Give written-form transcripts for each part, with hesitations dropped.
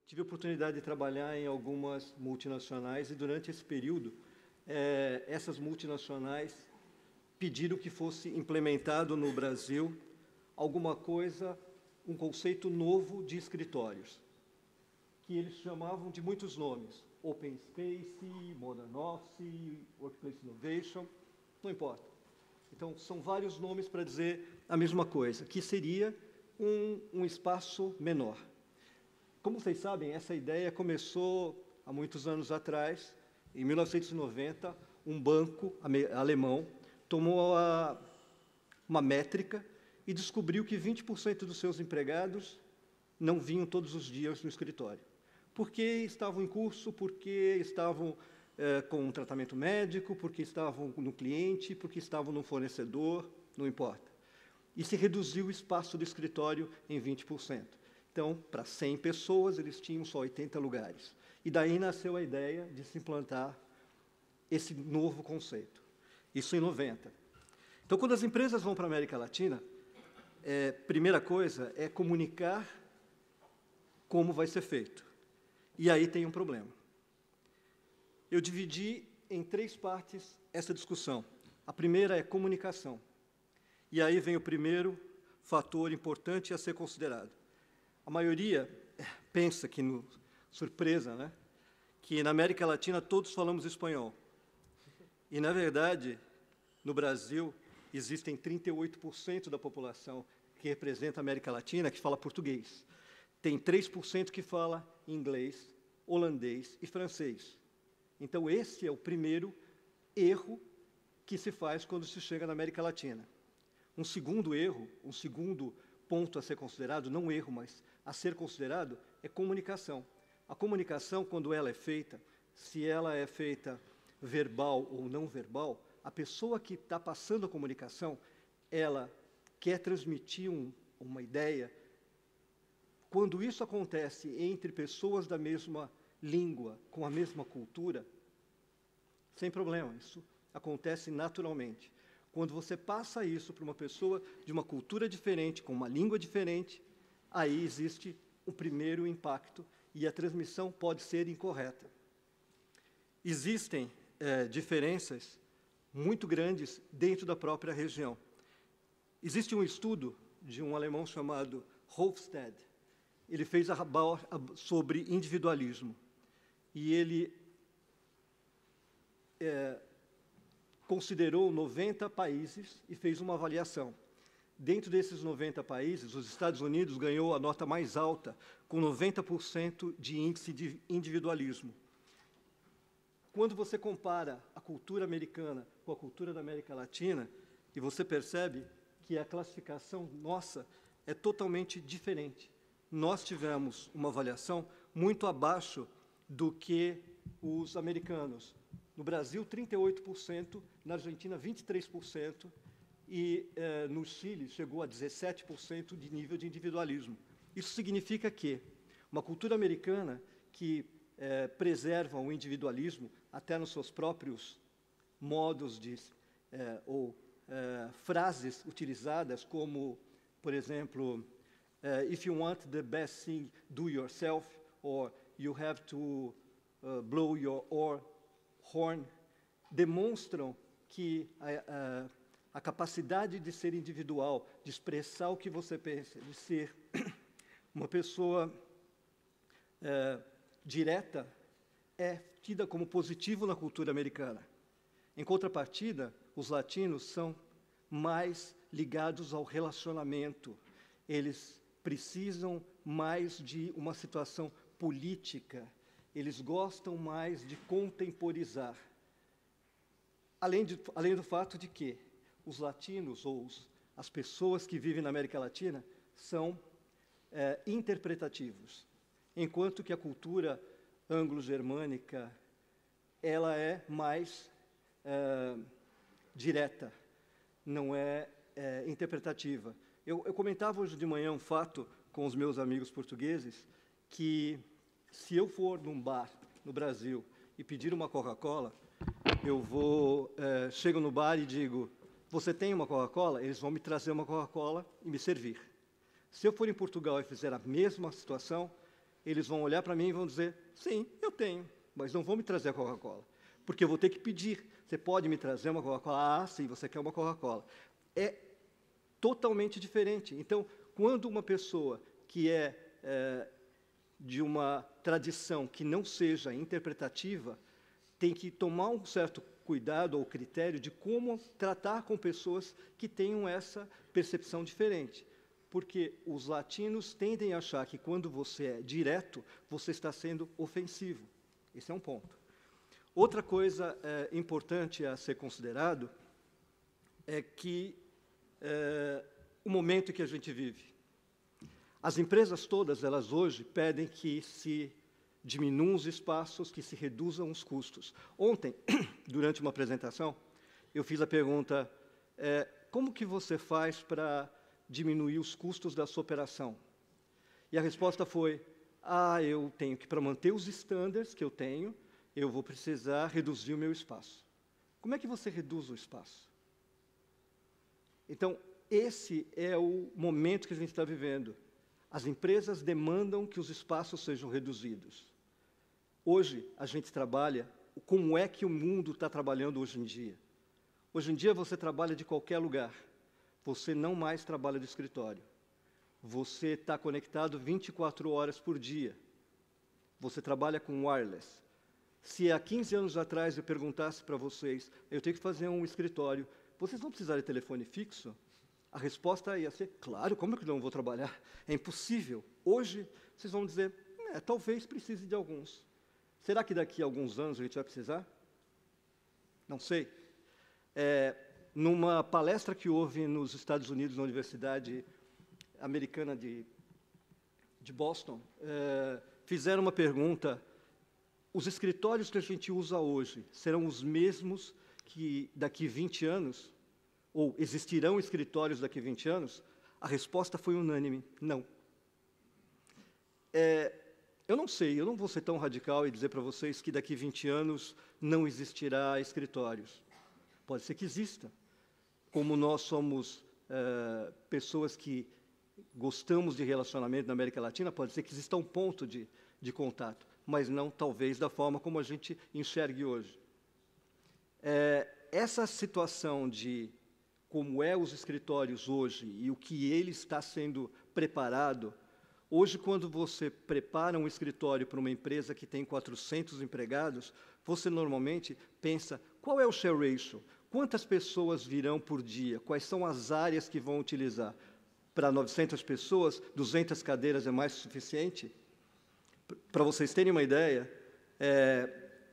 Tive a oportunidade de trabalhar em algumas multinacionais e, durante esse período, essas multinacionais pediram que fosse implementado no Brasil alguma coisa, um conceito novo de escritórios, que eles chamavam de muitos nomes: Open Space, Modern Office, Workplace Innovation, não importa. Então, são vários nomes para dizer a mesma coisa, que seria um espaço menor. Como vocês sabem, essa ideia começou há muitos anos atrás. Em 1990, um banco alemão tomou uma métrica e descobriu que 20% dos seus empregados não vinham todos os dias no escritório. Porque estavam em curso, porque estavam com um tratamento médico, porque estavam no cliente, porque estavam no fornecedor, não importa. E se reduziu o espaço do escritório em 20%. Então, para 100 pessoas, eles tinham só 80 lugares. E daí nasceu a ideia de se implantar esse novo conceito. Isso em 90. Então, quando as empresas vão para a América Latina, primeira coisa é comunicar como vai ser feito. E aí tem um problema. Eu dividi em 3 partes essa discussão. A primeira é comunicação. E aí vem o primeiro fator importante a ser considerado. A maioria pensa que, surpresa, né, que na América Latina todos falamos espanhol. E, na verdade, no Brasil, existem 38% da população que representa a América Latina que fala português. Tem 3% que fala inglês, holandês e francês. Então, esse é o primeiro erro que se faz quando se chega na América Latina. Um segundo erro, um segundo ponto a ser considerado, não erro, mas a ser considerado, é comunicação. A comunicação, quando ela é feita, se ela é feita verbal ou não verbal, a pessoa que está passando a comunicação, ela quer transmitir uma ideia. Quando isso acontece entre pessoas da mesma língua, com a mesma cultura, sem problema, isso acontece naturalmente. Quando você passa isso para uma pessoa de uma cultura diferente, com uma língua diferente, aí existe o primeiro impacto e a transmissão pode ser incorreta. Existem diferenças muito grandes dentro da própria região. Existe um estudo de um alemão chamado Hofstede. Ele fez sobre individualismo. E ele considerou 90 países e fez uma avaliação. Dentro desses 90 países, os Estados Unidos ganhou a nota mais alta, com 90% de índice de individualismo. Quando você compara a cultura americana com a cultura da América Latina, e você percebe que a classificação nossa é totalmente diferente. Nós tivemos uma avaliação muito abaixo do que os americanos. No Brasil, 38%, na Argentina, 23%, e no Chile chegou a 17% de nível de individualismo. Isso significa que uma cultura americana que preserva o individualismo até nos seus próprios modos ou frases utilizadas, como, por exemplo, if you want the best thing, do yourself, or you have to blow your horn, demonstram que a capacidade de ser individual, de expressar o que você pensa, de ser uma pessoa direta, é tida como positivo na cultura americana. Em contrapartida, os latinos são mais ligados ao relacionamento. Eles precisam mais de uma situação política. Eles gostam mais de contemporizar. Além do fato de que os latinos, ou as pessoas que vivem na América Latina, são interpretativos, enquanto que a cultura anglo-germânica ela é mais direta, não é interpretativa. Eu comentava hoje de manhã um fato com os meus amigos portugueses, que se eu for num bar no Brasil e pedir uma Coca-Cola, chego no bar e digo: você tem uma Coca-Cola? Eles vão me trazer uma Coca-Cola e me servir. Se eu for em Portugal e fizer a mesma situação, eles vão olhar para mim e vão dizer, sim, eu tenho, mas não vão me trazer a Coca-Cola, porque eu vou ter que pedir. Você pode me trazer uma Coca-Cola? Ah, sim, você quer uma Coca-Cola. É totalmente diferente. Então, quando uma pessoa que é de uma tradição que não seja interpretativa, tem que tomar um certo cuidado ou critério de como tratar com pessoas que tenham essa percepção diferente. Porque os latinos tendem a achar que, quando você é direto, você está sendo ofensivo. Esse é um ponto. Outra coisa importante a ser considerado é que o momento em que a gente vive. As empresas todas, elas hoje pedem que se diminuam os espaços, que se reduzam os custos. Ontem, durante uma apresentação, eu fiz a pergunta, como que você faz para diminuir os custos da sua operação? E a resposta foi, eu tenho que, para manter os estándares que eu tenho, eu vou precisar reduzir o meu espaço. Como é que você reduz o espaço? Então, esse é o momento que a gente está vivendo. As empresas demandam que os espaços sejam reduzidos. Hoje, a gente trabalha, como é que o mundo está trabalhando hoje em dia? Hoje em dia, você trabalha de qualquer lugar. Você não mais trabalha de escritório. Você está conectado 24 horas por dia. Você trabalha com wireless. Se há 15 anos atrás eu perguntasse para vocês, eu tenho que fazer um escritório, vocês vão precisar de telefone fixo? A resposta ia ser, claro, como é que eu não vou trabalhar? É impossível. Hoje, vocês vão dizer, talvez precise de alguns. Será que daqui a alguns anos a gente vai precisar? Não sei. Numa palestra que houve nos Estados Unidos, na Universidade Americana de Boston, fizeram uma pergunta, os escritórios que a gente usa hoje serão os mesmos que daqui 20 anos? Ou existirão escritórios daqui a 20 anos? A resposta foi unânime, não. Eu não sei, eu não vou ser tão radical e dizer para vocês que daqui a 20 anos não existirá escritórios. Pode ser que exista. Como nós somos pessoas que gostamos de relacionamento na América Latina, pode ser que exista um ponto de contato, mas não, talvez, da forma como a gente enxergue hoje. Essa situação de como os escritórios hoje e o que ele está sendo preparado. Hoje, quando você prepara um escritório para uma empresa que tem 400 empregados, você normalmente pensa, qual é o share ratio? Quantas pessoas virão por dia? Quais são as áreas que vão utilizar? Para 900 pessoas, 200 cadeiras é mais suficiente? Para vocês terem uma ideia,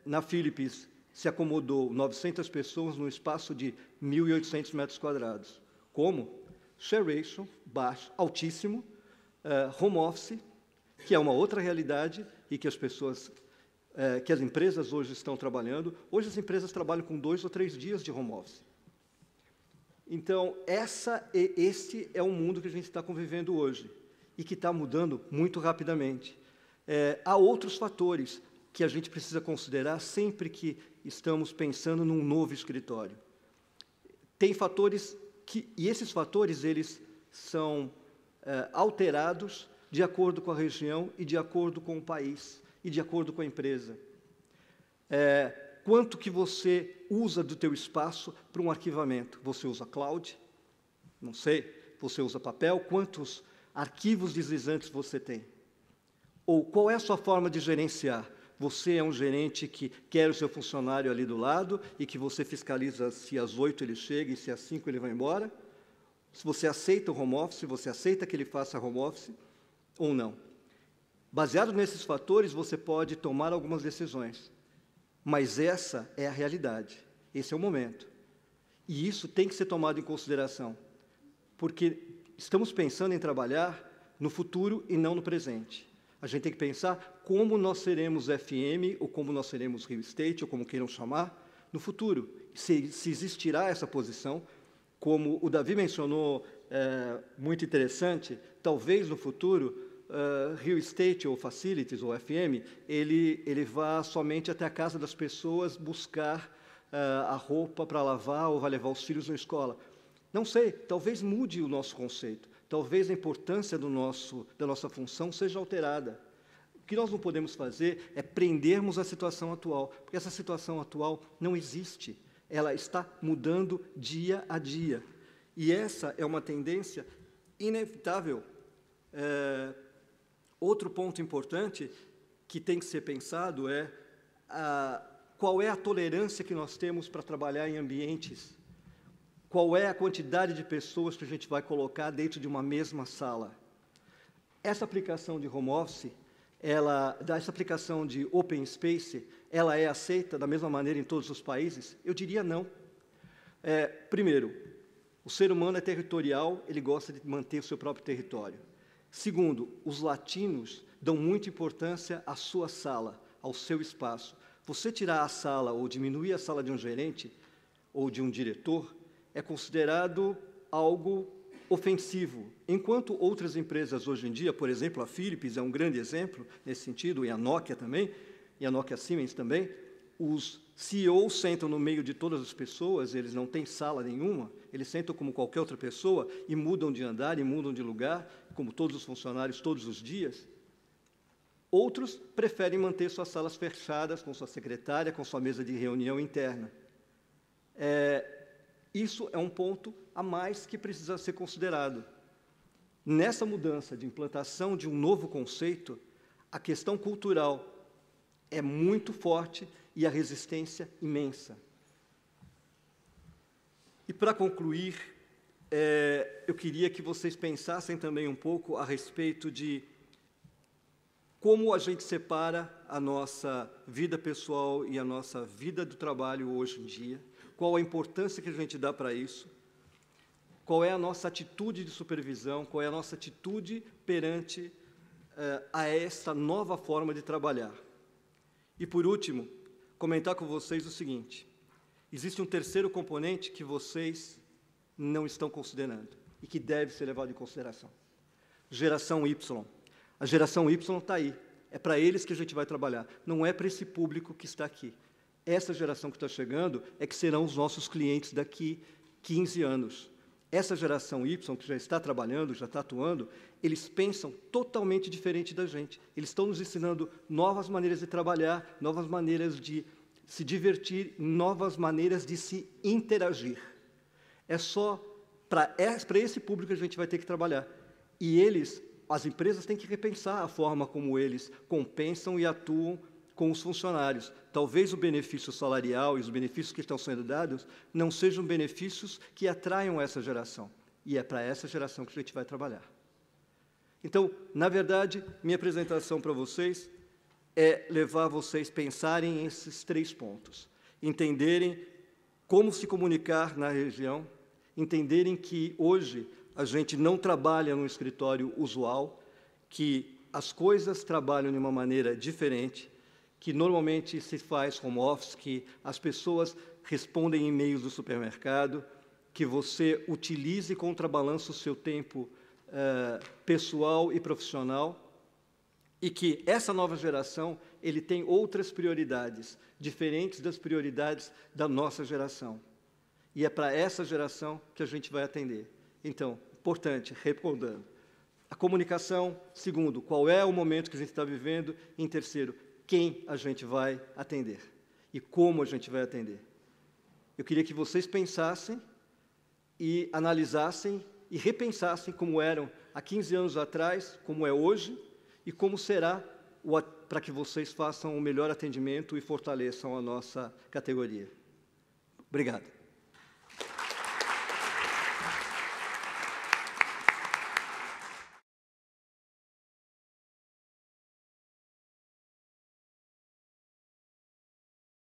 na Philips, se acomodou 900 pessoas num espaço de 1.800 metros quadrados. Como? Share ratio baixo, altíssimo, home office, que é uma outra realidade e que que as empresas hoje estão trabalhando. Hoje as empresas trabalham com 2 ou 3 dias de home office. Então, esse é o mundo que a gente está convivendo hoje e que está mudando muito rapidamente. Há outros fatores que a gente precisa considerar sempre que estamos pensando num novo escritório. Tem fatores e esses fatores, eles são alterados de acordo com a região e de acordo com o país e de acordo com a empresa. Quanto que você usa do teu espaço para um arquivamento? Você usa cloud? Não sei. Você usa papel? Quantos arquivos deslizantes você tem? Ou qual é a sua forma de gerenciar? Você é um gerente que quer o seu funcionário ali do lado e que você fiscaliza se às 8 ele chega e se às 5 ele vai embora? Se você aceita o home office, você aceita que ele faça home office ou não? Baseado nesses fatores, você pode tomar algumas decisões. Mas essa é a realidade. Esse é o momento. E isso tem que ser tomado em consideração. Porque estamos pensando em trabalhar no futuro e não no presente. A gente tem que pensar como nós seremos FM, ou como nós seremos real estate, ou como queiram chamar, no futuro. Se existirá essa posição, como o Davi mencionou, muito interessante, talvez no futuro, real estate ou facilities, ou FM, ele vá somente até a casa das pessoas buscar a roupa para lavar ou vai levar os filhos na escola. Não sei, talvez mude o nosso conceito. Talvez a importância da nossa função seja alterada. que nós não podemos fazer é prendermos a situação atual, porque essa situação atual não existe. Ela está mudando dia a dia. E essa é uma tendência inevitável. Outro ponto importante que tem que ser pensado é qual é a tolerância que nós temos para trabalhar em ambientes, qual é a quantidade de pessoas que a gente vai colocar dentro de uma mesma sala. Essa aplicação de home office, essa aplicação de open space, ela é aceita da mesma maneira em todos os países? Eu diria não. Primeiro, o ser humano é territorial, ele gosta de manter o seu próprio território. Segundo, os latinos dão muita importância à sua sala, ao seu espaço. Você tirar a sala ou diminuir a sala de um gerente ou de um diretor é considerado algo ofensivo, enquanto outras empresas hoje em dia, por exemplo, a Philips é um grande exemplo nesse sentido, e a Nokia também, e a Nokia Siemens também, os CEOs sentam no meio de todas as pessoas, eles não têm sala nenhuma, eles sentam como qualquer outra pessoa e mudam de andar e mudam de lugar, como todos os funcionários todos os dias. Outros preferem manter suas salas fechadas, com sua secretária, com sua mesa de reunião interna. Isso é um ponto a mais que precisa ser considerado. Nessa mudança de implantação de um novo conceito, a questão cultural é muito forte e a resistência imensa. E, para concluir, eu queria que vocês pensassem também um pouco a respeito de como a gente separa a nossa vida pessoal e a nossa vida do trabalho hoje em dia, qual a importância que a gente dá para isso, qual é a nossa atitude de supervisão, qual é a nossa atitude perante a essa nova forma de trabalhar. E, por último, comentar com vocês o seguinte: existe um terceiro componente que vocês não estão considerando e que deve ser levado em consideração. Geração Y. A geração Y está aí. É para eles que a gente vai trabalhar. Não é para esse público que está aqui. Essa geração que está chegando é que serão os nossos clientes daqui 15 anos. Essa geração Y, que já está trabalhando, já está atuando, eles pensam totalmente diferente da gente. Eles estão nos ensinando novas maneiras de trabalhar, novas maneiras de se divertir, novas maneiras de se interagir. É só para esse público que a gente vai ter que trabalhar. E as empresas têm que repensar a forma como eles compensam e atuam com os funcionários. Talvez o benefício salarial e os benefícios que estão sendo dados não sejam benefícios que atraiam essa geração. E é para essa geração que a gente vai trabalhar. Então, na verdade, minha apresentação para vocês é levar vocês a pensarem em esses 3 pontos. Entenderem como se comunicar na região, entenderem que hoje a gente não trabalha num escritório usual, que as coisas trabalham de uma maneira diferente, que normalmente se faz home office, que as pessoas respondem e-mails do supermercado, que você utilize e contrabalança o seu tempo pessoal e profissional, e que essa nova geração ele tem outras prioridades, diferentes das prioridades da nossa geração. E é para essa geração que a gente vai atender. Então, importante, recordando, a comunicação, segundo, qual é o momento que a gente está vivendo, e em terceiro, quem a gente vai atender e como a gente vai atender. Eu queria que vocês pensassem e analisassem e repensassem como eram há 15 anos atrás, como é hoje e como será para que vocês façam o melhor atendimento e fortaleçam a nossa categoria. Obrigado.